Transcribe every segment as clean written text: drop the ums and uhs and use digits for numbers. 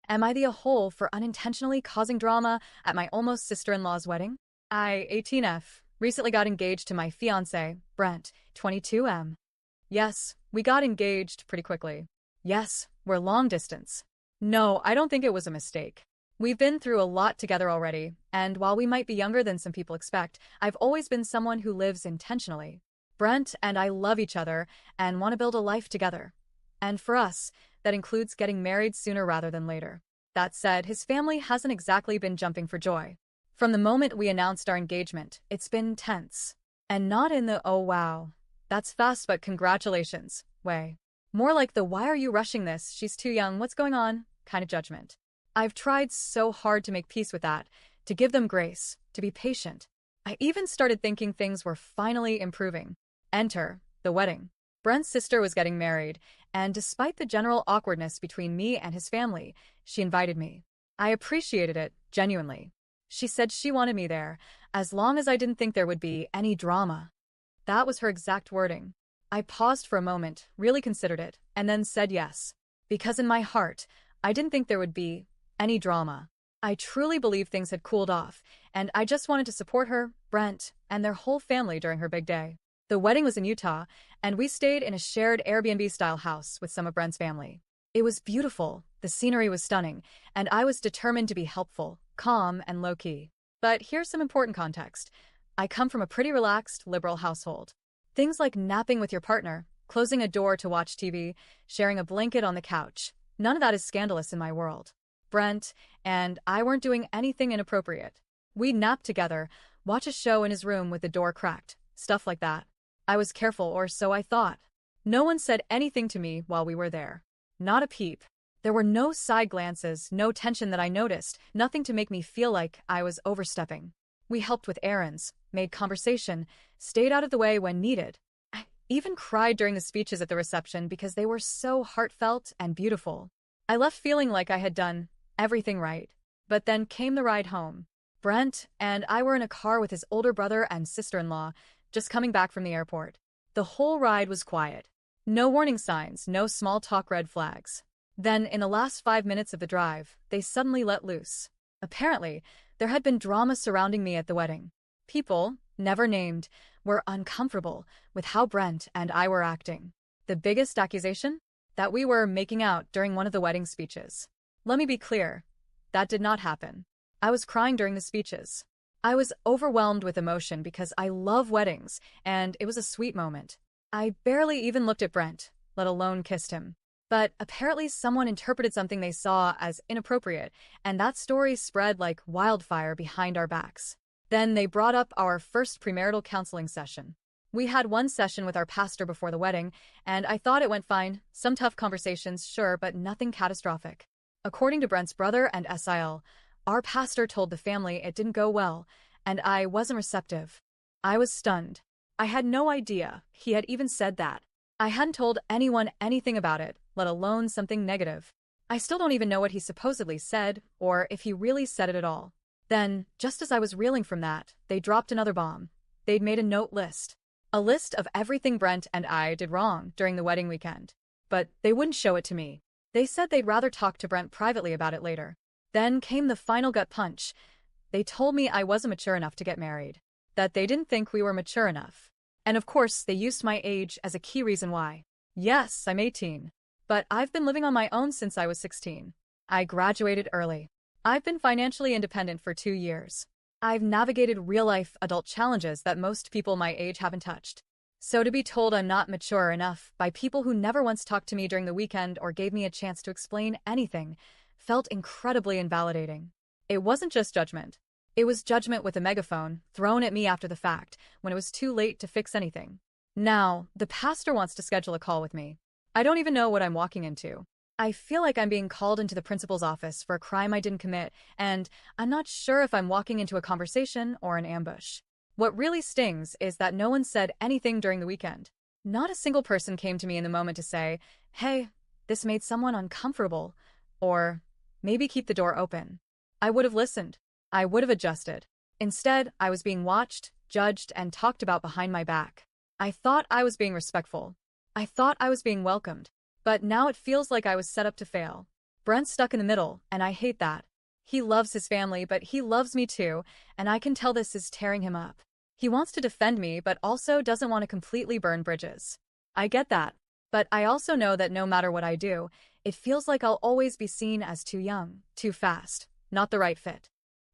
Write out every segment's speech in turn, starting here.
Am I the a-hole for unintentionally causing drama at my almost sister-in-law's wedding? I, 18F, recently got engaged to my fiancé, Brent, 22M. Yes, we got engaged pretty quickly. Yes, we're long distance. No, I don't think it was a mistake. We've been through a lot together already, and while we might be younger than some people expect, I've always been someone who lives intentionally. Brent and I love each other and want to build a life together. And for us, that includes getting married sooner rather than later. That said, his family hasn't exactly been jumping for joy. From the moment we announced our engagement, it's been tense. And not in the "oh wow, that's fast but congratulations" way. More like the "why are you rushing this, she's too young, what's going on" kind of judgment. I've tried so hard to make peace with that, to give them grace, to be patient. I even started thinking things were finally improving. Enter the wedding. Brent's sister was getting married, and despite the general awkwardness between me and his family, she invited me. I appreciated it, genuinely. She said she wanted me there, as long as I didn't think there would be any drama. That was her exact wording. I paused for a moment, really considered it, and then said yes. Because in my heart, I didn't think there would be any drama. I truly believed things had cooled off, and I just wanted to support her, Brent, and their whole family during her big day. The wedding was in Utah, and we stayed in a shared Airbnb-style house with some of Brent's family. It was beautiful, the scenery was stunning, and I was determined to be helpful, calm, and low-key. But here's some important context. I come from a pretty relaxed, liberal household. Things like napping with your partner, closing a door to watch TV, sharing a blanket on the couch. None of that is scandalous in my world. Brent and I weren't doing anything inappropriate. We'd nap together, watch a show in his room with the door cracked, stuff like that. I was careful, or so I thought. No one said anything to me while we were there. Not a peep. There were no side glances, no tension that I noticed, nothing to make me feel like I was overstepping. We helped with errands, made conversation, stayed out of the way when needed. I even cried during the speeches at the reception because they were so heartfelt and beautiful. I left feeling like I had done everything right. But then came the ride home. Brent and I were in a car with his older brother and sister-in-law, just coming back from the airport. The whole ride was quiet. No warning signs, no small talk red flags. Then, in the last 5 minutes of the drive, they suddenly let loose. Apparently, there had been drama surrounding me at the wedding. People, never named, were uncomfortable with how Brent and I were acting. The biggest accusation? That we were making out during one of the wedding speeches. Let me be clear, that did not happen. I was crying during the speeches. I was overwhelmed with emotion because I love weddings, and it was a sweet moment. I barely even looked at Brent, let alone kissed him. But apparently someone interpreted something they saw as inappropriate, and that story spread like wildfire behind our backs. Then they brought up our first premarital counseling session. We had one session with our pastor before the wedding, and I thought it went fine. Some tough conversations, sure, but nothing catastrophic. According to Brent's brother and SIL, our pastor told the family it didn't go well, and I wasn't receptive. I was stunned. I had no idea he had even said that. I hadn't told anyone anything about it, let alone something negative. I still don't even know what he supposedly said, or if he really said it at all. Then, just as I was reeling from that, they dropped another bomb. They'd made a note list. A list of everything Brent and I did wrong during the wedding weekend. But they wouldn't show it to me. They said they'd rather talk to Brent privately about it later. Then came the final gut punch. They told me I wasn't mature enough to get married. That they didn't think we were mature enough. And of course, they used my age as a key reason why. Yes, I'm 18. But I've been living on my own since I was 16. I graduated early. I've been financially independent for 2 years. I've navigated real-life adult challenges that most people my age haven't touched. So to be told I'm not mature enough by people who never once talked to me during the weekend or gave me a chance to explain anything felt incredibly invalidating. It wasn't just judgment. It was judgment with a megaphone thrown at me after the fact, when it was too late to fix anything. Now, the pastor wants to schedule a call with me. I don't even know what I'm walking into. I feel like I'm being called into the principal's office for a crime I didn't commit, and I'm not sure if I'm walking into a conversation or an ambush. What really stings is that no one said anything during the weekend. Not a single person came to me in the moment to say, "Hey, this made someone uncomfortable," or maybe keep the door open. I would have listened. I would have adjusted. Instead, I was being watched, judged, and talked about behind my back. I thought I was being respectful. I thought I was being welcomed. But now it feels like I was set up to fail. Brent's stuck in the middle, and I hate that. He loves his family, but he loves me too, and I can tell this is tearing him up. He wants to defend me, but also doesn't want to completely burn bridges. I get that. But I also know that no matter what I do, it feels like I'll always be seen as too young, too fast, not the right fit.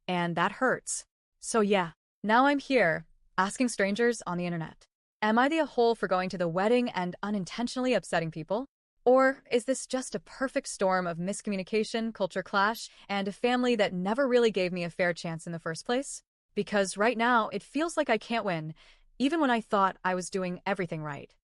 And that hurts. So yeah, now I'm here, asking strangers on the internet. Am I the a-hole for going to the wedding and unintentionally upsetting people? Or is this just a perfect storm of miscommunication, culture clash, and a family that never really gave me a fair chance in the first place? Because right now, it feels like I can't win, even when I thought I was doing everything right.